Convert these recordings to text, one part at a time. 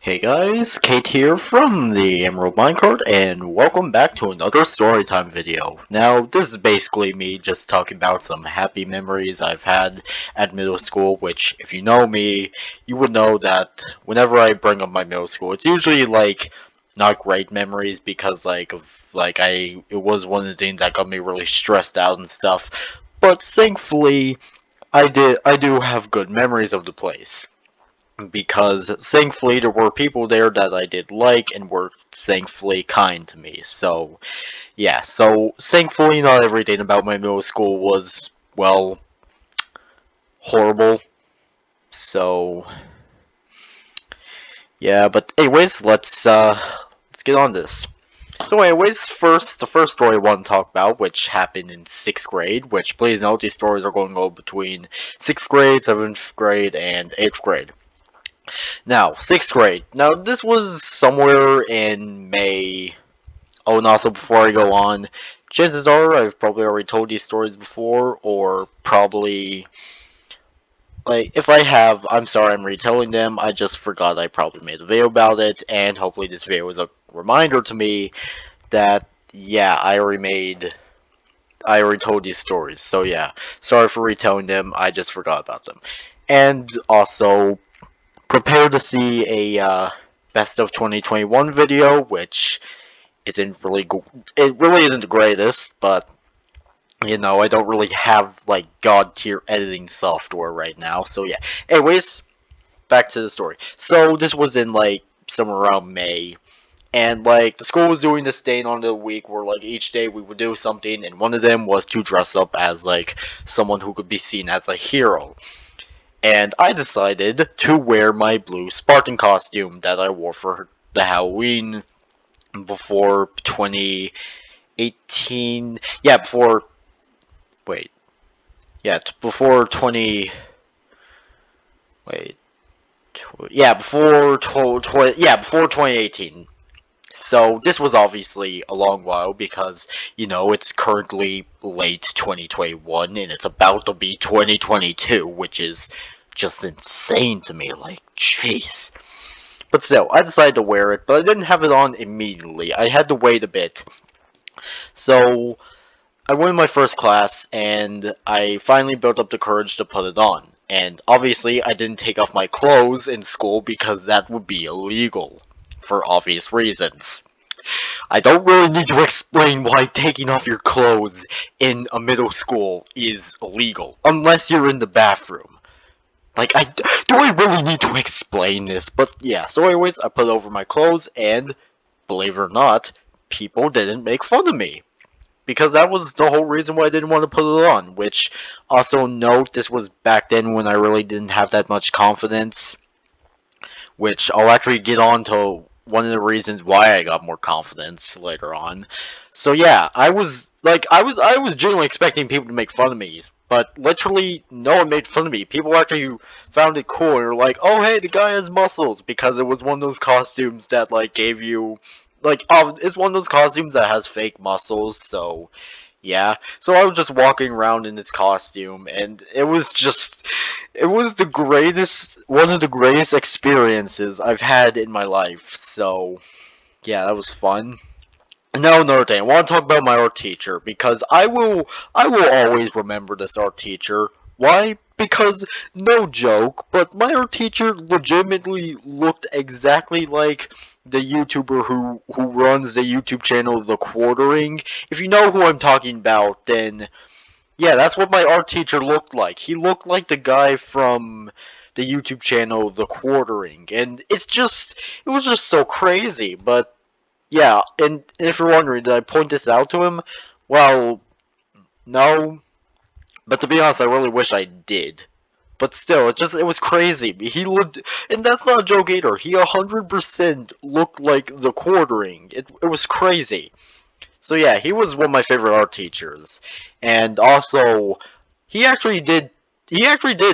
Hey guys, Kate here from the Emerald Minecart, and welcome back to another storytime video. Now, this is basically me just talking about some happy memories I've had at middle school, which, if you know me, you would know that whenever I bring up my middle school, it's usually, not great memories because, it was one of the things that got me really stressed out and stuff, but thankfully, I do have good memories of the place because thankfully there were people there that I did like and were thankfully kind to me. So, yeah, so thankfully not everything about my middle school was, well, horrible. So, yeah, but anyways, let's get on this. So anyways, the first story I want to talk about, which happened in 6th grade, which please note these stories are going to go between 6th grade, 7th grade, and 8th grade. Now, 6th grade. Now, this was somewhere in May. Oh, and also, before I go on, chances are I've probably already told these stories before, or probably. If I have, I'm sorry I'm retelling them. I just forgot I probably made a video about it, and hopefully this video is a reminder to me that, yeah, I already told these stories. So, yeah, sorry for retelling them. I just forgot about them. And also, prepare to see a best of 2021 video, which isn't really it really isn't the greatest, but you know, I don't really have like god tier editing software right now. So yeah. Anyways, back to the story. So this was in like somewhere around May. And like the school was doing this thing on the week where like each day we would do something, and one of them was to dress up as like someone who could be seen as a hero. And I decided to wear my blue Spartan costume that I wore for the Halloween before 2018. Yeah, before. Wait. Yeah, before 20. Wait. Yeah, before 2018. So this was obviously a long while because, you know, it's currently late 2021 and it's about to be 2022, which is just insane to me. Like, jeez. But still, I decided to wear it, but I didn't have it on immediately. I had to wait a bit. So, I went in my first class, and I finally built up the courage to put it on. And obviously, I didn't take off my clothes in school because that would be illegal. For obvious reasons. I don't really need to explain why taking off your clothes in a middle school is illegal. Unless you're in the bathroom. Like, do I really need to explain this? But yeah, so anyways, I put over my clothes, and believe it or not, people didn't make fun of me. Because that was the whole reason why I didn't want to put it on. Which, also note, this was back then when I really didn't have that much confidence. Which I'll actually get on to one of the reasons why I got more confidence later on. So yeah, I was genuinely expecting people to make fun of me, but literally no one made fun of me. People actually found it cool and were like, "Oh hey, the guy has muscles," because it was one of those costumes that like gave you it's one of those costumes that has fake muscles, so yeah. So I was just walking around in this costume, and it was the greatest, one of the greatest experiences I've had in my life. So, yeah, that was fun. Now another thing, I want to talk about my art teacher because I will always remember this art teacher. Why? Because no joke, but my art teacher legitimately looked exactly like the YouTuber who runs the YouTube channel The Quartering. If you know who I'm talking about, then yeah, that's what my art teacher looked like. He looked like the guy from the YouTube channel The Quartering, and it was just so crazy. But yeah, and if you're wondering, did I point this out to him? Well, no. But to be honest, I really wish I did. But still, it was crazy. He looked, and that's not a joke either. He 100% looked like The Quartering. It was crazy. So yeah, he was one of my favorite art teachers, and also he actually did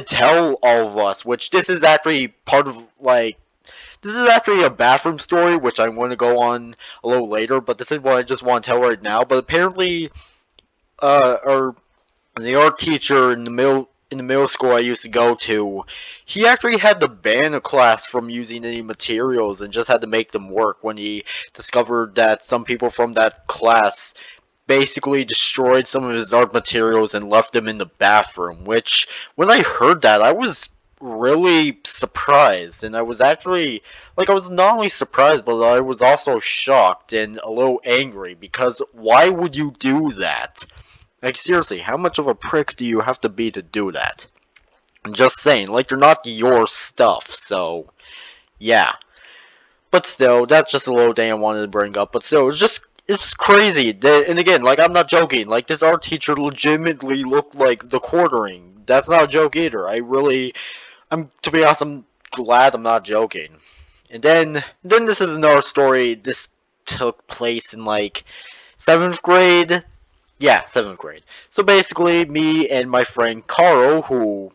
tell all of us, which this is actually part of like this is actually a bathroom story, which I'm going to go on a little later, but this is what I just want to tell right now. But apparently, or the art teacher in the middle school I used to go to, he actually had to ban a class from using any materials and just had to make them work when he discovered that some people from that class basically destroyed some of his art materials and left them in the bathroom, which, when I heard that, I was really surprised, and I was actually, like, I was not only surprised, but I was also shocked and a little angry, because why would you do that? Like, seriously, how much of a prick do you have to be to do that? I'm just saying, like, they're not your stuff, so, yeah. But still, that's just a little thing I wanted to bring up. But still, it's crazy. And again, like, I'm not joking. Like, this art teacher legitimately looked like the Quartering. That's not a joke either. To be honest, I'm glad I'm not joking. And then this is another story. This took place in, like, 7th grade. Yeah, 7th grade. So basically, me and my friend Carl, who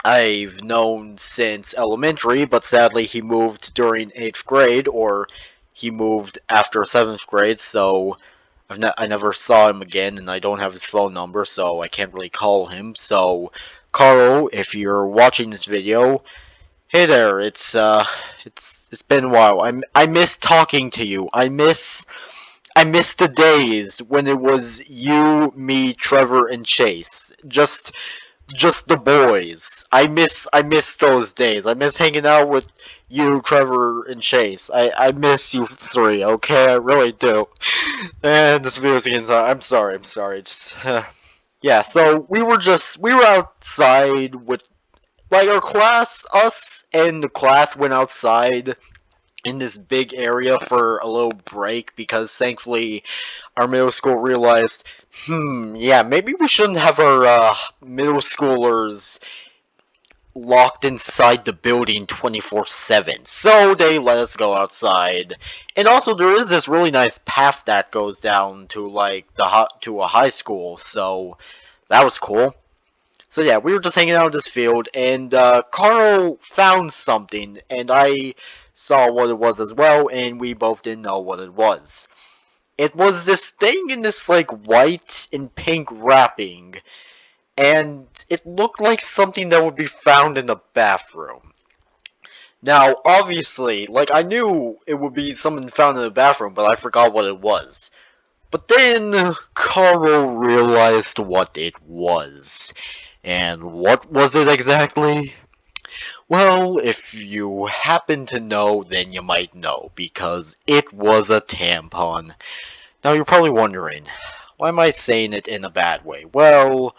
I've known since elementary, but sadly he moved during 8th grade, or he moved after 7th grade, so I never saw him again, and I don't have his phone number, so I can't really call him. So, Carl, if you're watching this video, hey there. It's been a while. I miss talking to you. I miss the days when it was you, me, Trevor, and Chase. Just the boys. I miss those days. I miss hanging out with you, Trevor, and Chase. I miss you three, okay? I really do. And this video's again, I'm sorry. Just yeah, so we were outside with, like, our class, us and the class went outside in this big area for a little break because thankfully our middle school realized, yeah, maybe we shouldn't have our middle schoolers locked inside the building 24/7. So they let us go outside. And also there is this really nice path that goes down to, like, to a high school. So that was cool. So yeah, we were just hanging out in this field, and Carl found something, and I saw what it was as well, and we both didn't know what it was. It was this thing in this, like, white and pink wrapping, and it looked like something that would be found in the bathroom. Now, obviously, like, I knew it would be something found in the bathroom, but I forgot what it was. But then Carl realized what it was. And what was it exactly? Well, if you happen to know, then you might know, because it was a tampon. Now you're probably wondering, why am I saying it in a bad way? Well,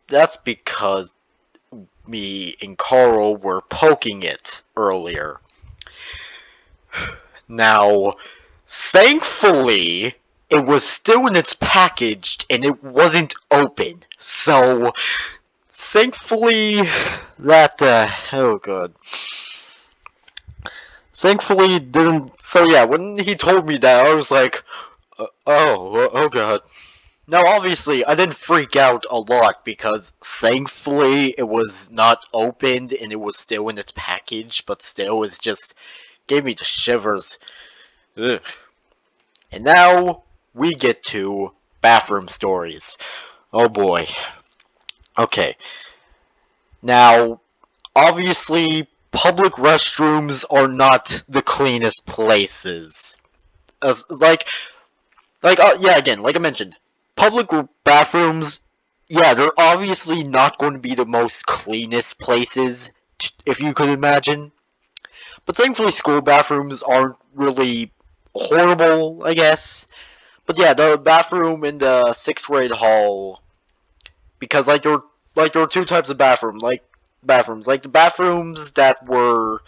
that's because me and Carl were poking it earlier. Now, thankfully, it was still in its package and it wasn't open. So, thankfully, that, oh god. Thankfully, it didn't, so yeah, when he told me that, I was like, oh god. Now, obviously, I didn't freak out a lot because, thankfully, it was not opened and it was still in its package, but still, it just gave me the shivers. Ugh. And now, we get to bathroom stories. Oh boy. Okay. Now, obviously, public restrooms are not the cleanest places. As, yeah, again, like I mentioned, public bathrooms, yeah, they're obviously not going to be the most cleanest places, if you could imagine. But thankfully, school bathrooms aren't really horrible, I guess. But yeah, the bathroom in the 6th grade hall, because there were two types of bathrooms, like the bathrooms that were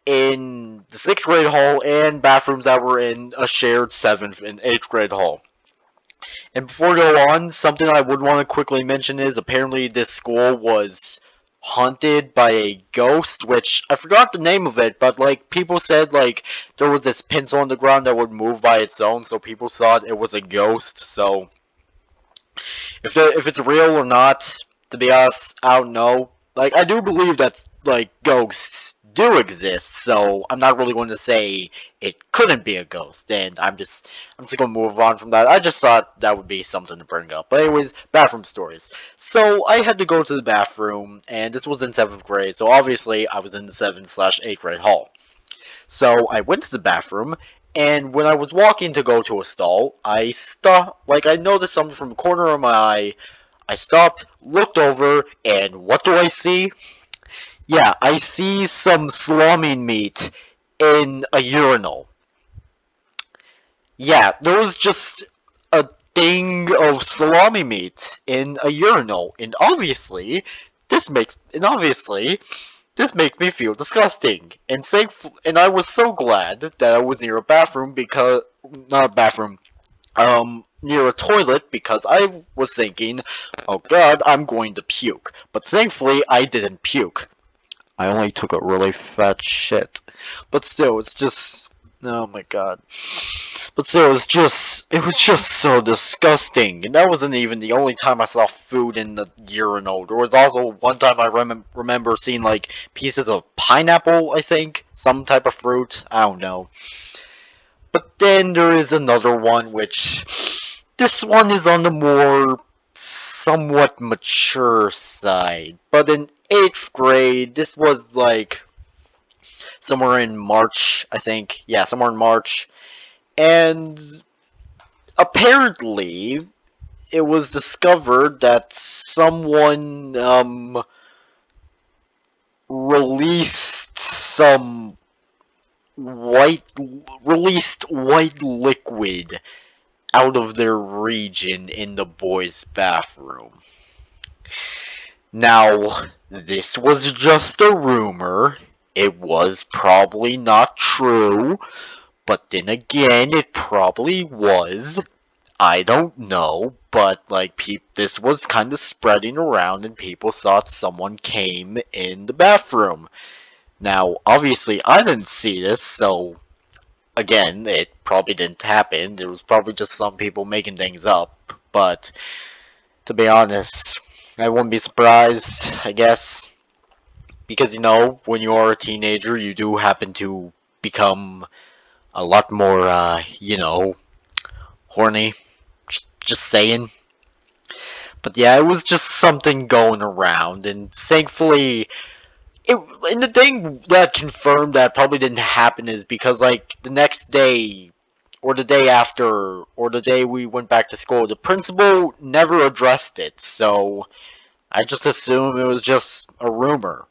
in the 6th grade hall and bathrooms that were in a shared 7th and 8th grade hall. And before we go on, something I would want to quickly mention is apparently this school was haunted by a ghost, which I forgot the name of it, but like people said like there was this pencil on the ground that would move by its own, so people thought it was a ghost. So if it's real or not, to be honest, I don't know. Like I do believe that like ghosts do exist, so I'm not really going to say it couldn't be a ghost, and I'm just gonna move on from that. I just thought that would be something to bring up. But anyways, bathroom stories. So I had to go to the bathroom, and this was in 7th grade, so obviously I was in the 7th/8th grade hall. So I went to the bathroom, and when I was walking to go to a stall, I stopped, like I noticed something from the corner of my eye. I stopped, looked over, and what do I see? Yeah, I see some salami meat in a urinal. Yeah, there was just a thing of salami meat in a urinal, and obviously this makes me feel disgusting. And I was so glad that I was near a bathroom because not a bathroom, near a toilet because I was thinking, oh god, I'm going to puke. But thankfully, I didn't puke. I only took a really fat shit. But still, it's just, oh my god. But still, it was just so disgusting. And that wasn't even the only time I saw food in the urinal. There was also one time I remember seeing like pieces of pineapple, I think, some type of fruit. I don't know. But then there is another one which this one is on the more somewhat mature side. But in 8th grade, this was like somewhere in March, I think. Yeah, somewhere in March. And apparently, it was discovered that someone released some white white liquid out of their region in the boys' bathroom. Now, this was just a rumor. It was probably not true, but then again, it probably was. I don't know, but like this was kind of spreading around and people thought someone came in the bathroom. Now, obviously I didn't see this, so again, it probably didn't happen. There was probably just some people making things up, but to be honest, I wouldn't be surprised, I guess, because when you are a teenager, you do happen to become a lot more horny. Just saying. But yeah, it was just something going around, and thankfully, and the thing that confirmed that probably didn't happen is because, like, the next day, or the day after, or the day we went back to school, the principal never addressed it, so I just assumed it was just a rumor.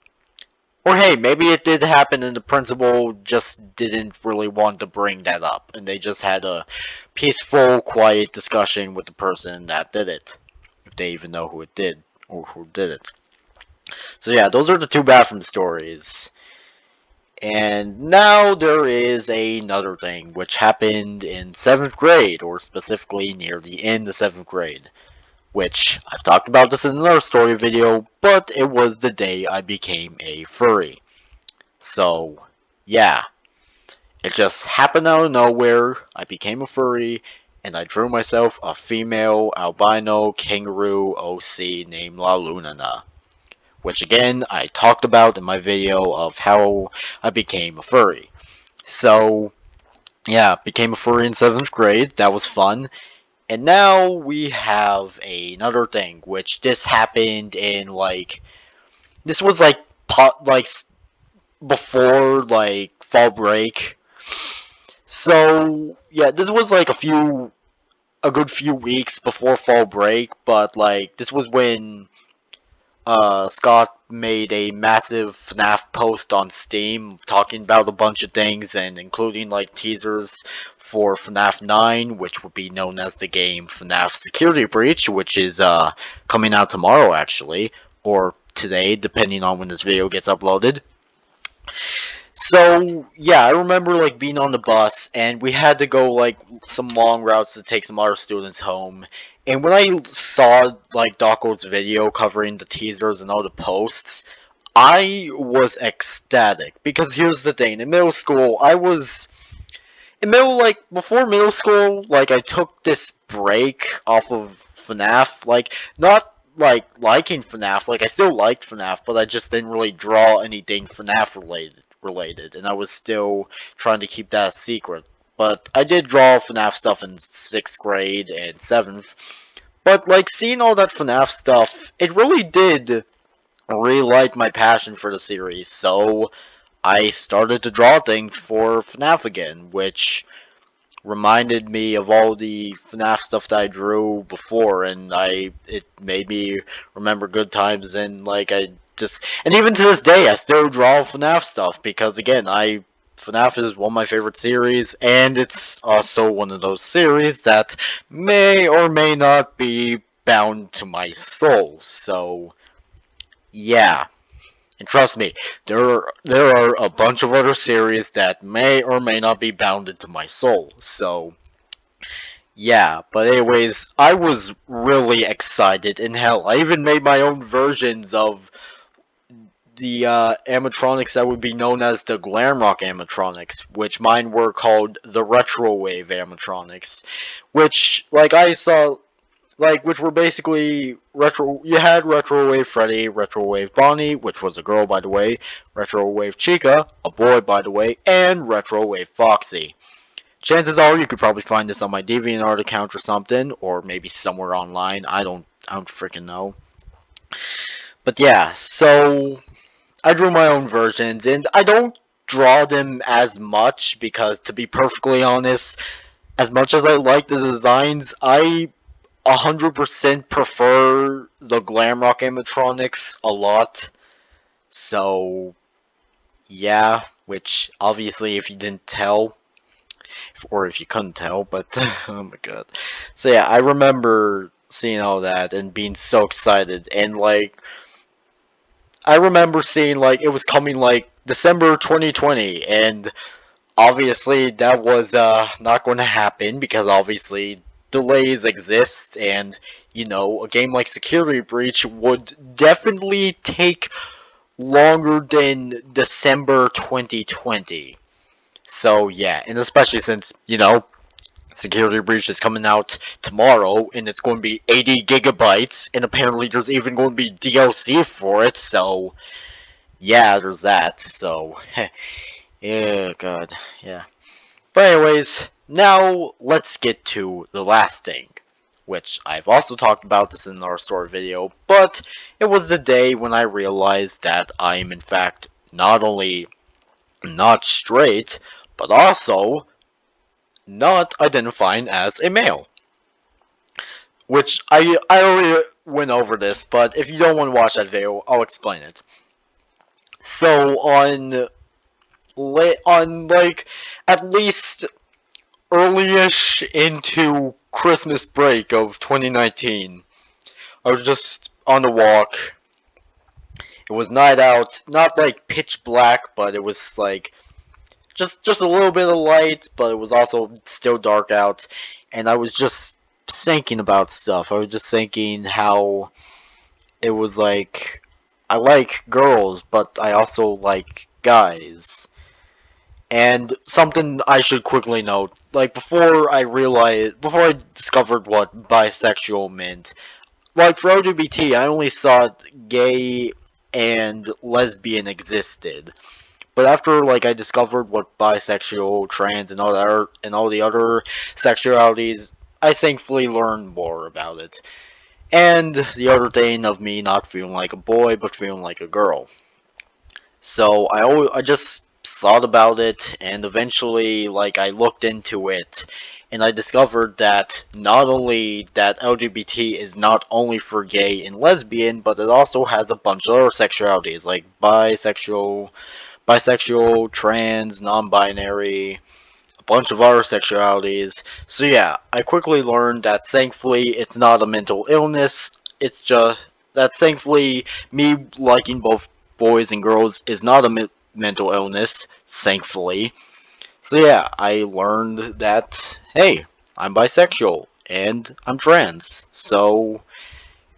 Or hey, maybe it did happen and the principal just didn't really want to bring that up, and they just had a peaceful, quiet discussion with the person that did it. If they even know who it did, or who did it. So yeah, those are the two bathroom stories. And now there is another thing, which happened in 7th grade, or specifically near the end of 7th grade. Which, I've talked about this in another story video, but it was the day I became a furry. So, yeah. It just happened out of nowhere, I became a furry, and I drew myself a female albino kangaroo OC named La Lunana. Which again, I talked about in my video of how I became a furry. So, yeah, became a furry in 7th grade, that was fun. And now we have another thing, which this happened in this was before fall break. So yeah, this was like a good few weeks before fall break, but this was when Scott made a massive FNAF post on Steam talking about a bunch of things and including teasers for FNAF 9, which would be known as the game FNAF Security Breach, which is coming out tomorrow actually, or today, depending on when this video gets uploaded. So yeah, I remember being on the bus and we had to go some long routes to take some other students home. And when I saw Dawko's video covering the teasers and all the posts, I was ecstatic because here's the thing: in middle school, before middle school, I took this break off of FNAF, not like liking FNAF. Like I still liked FNAF, but I just didn't really draw anything FNAF related, and I was still trying to keep that a secret. But I did draw FNAF stuff in 6th grade and 7th. But like seeing all that FNAF stuff, it really did relight my passion for the series. So I started to draw things for FNAF again, which reminded me of all the FNAF stuff that I drew before, and it made me remember good times, and like and even to this day I still draw FNAF stuff because again FNAF is one of my favorite series, and it's also one of those series that may or may not be bound to my soul. So yeah. And trust me, there are a bunch of other series that may or may not be bounded to my soul. So yeah, but anyways, I was really excited, and hell, I even made my own versions of the animatronics that would be known as the Glamrock animatronics, which mine were called the Retrowave animatronics, which like I saw which were basically you had Retrowave Freddy, Retrowave Bonnie, which was a girl by the way, Retrowave Chica, a boy by the way, and Retrowave Foxy. Chances are you could probably find this on my DeviantArt account or something, or maybe somewhere online. I don't freaking know. But yeah, so I drew my own versions, and I don't draw them as much because, to be perfectly honest, as much as I like the designs, I 100% prefer the Glamrock animatronics a lot. So, yeah, which obviously if you didn't tell, or if you couldn't tell, but oh my god. So yeah, I remember seeing all that and being so excited, and like I remember seeing like it was coming like December 2020, and obviously that was not going to happen because obviously delays exist, and you know a game like Security Breach would definitely take longer than December 2020. So yeah, and especially since you know Security Breach is coming out tomorrow, and it's going to be 80 gigabytes, and apparently there's even going to be DLC for it. So yeah, there's that. So yeah, god, yeah. But anyways, now let's get to the last thing, which I've also talked about this in our story video, but it was the day when I realized that I am in fact not only not straight, but also not identifying as a male. Which I already went over this, but if you don't want to watch that video, I'll explain it. So on like at least early-ish into Christmas break of 2019, I was just on a walk. It was night out, not like pitch black, but it was like just a little bit of light, but it was also still dark out, and I was just thinking about stuff. I was just thinking how it was like I like girls, but I also like guys. And something I should quickly note, like before I discovered what bisexual meant, like for LGBT, I only thought gay and lesbian existed. But after like I discovered what bisexual, trans, and all the other sexualities, I thankfully learned more about it. And the other thing of me not feeling like a boy but feeling like a girl. So I just thought about it, and eventually like I looked into it, and I discovered that not only that LGBT is not only for gay and lesbian, but it also has a bunch of other sexualities like bisexual, trans, non-binary, a bunch of other sexualities. So yeah, I quickly learned that thankfully it's not a mental illness. It's just that thankfully me liking both boys and girls is not a mental illness, thankfully. So yeah, I learned that hey, I'm bisexual and I'm trans. So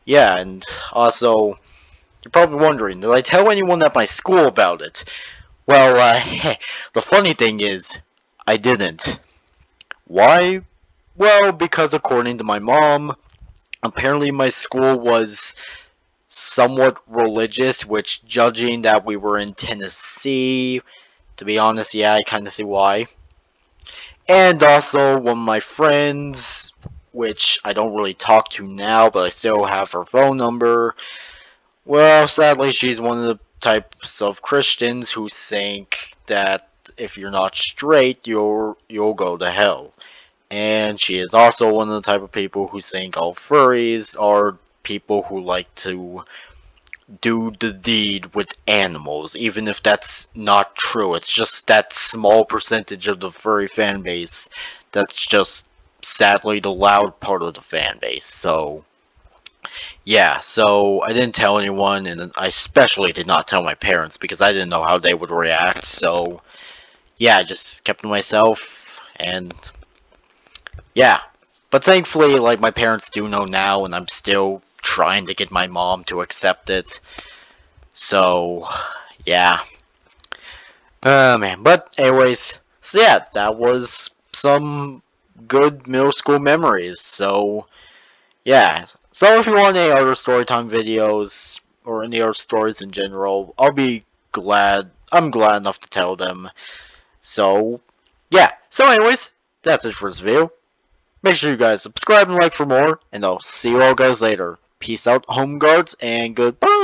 yeah, and also you're probably wondering, did I tell anyone at my school about it? Well, the funny thing is, I didn't. Why? Well, because according to my mom, Apparently my school was somewhat religious, which, judging that we were in Tennessee, to be honest, yeah, I kind of see why. And also, one of my friends, which I don't really talk to now, but I still have her phone number. Well, sadly, she's one of the types of Christians who think that if you're not straight, you'll go to hell. And she is also one of the type of people who think all furries are people who like to do the deed with animals, even if that's not true. It's just that small percentage of the furry fan base that's just sadly the loud part of the fan base. So, yeah, so I didn't tell anyone, and I especially did not tell my parents because I didn't know how they would react. So, yeah, I just kept to myself, and yeah. But thankfully, like, my parents do know now, and I'm still trying to get my mom to accept it. So, yeah. Oh man. But anyways, so yeah, that was some good middle school memories. So, yeah. So if you want any other storytime videos or any other stories in general, I'll be glad. I'm glad enough to tell them. So, yeah. So anyways, that's it for this video. Make sure you guys subscribe and like for more, and I'll see you all guys later. Peace out, home guards, and goodbye.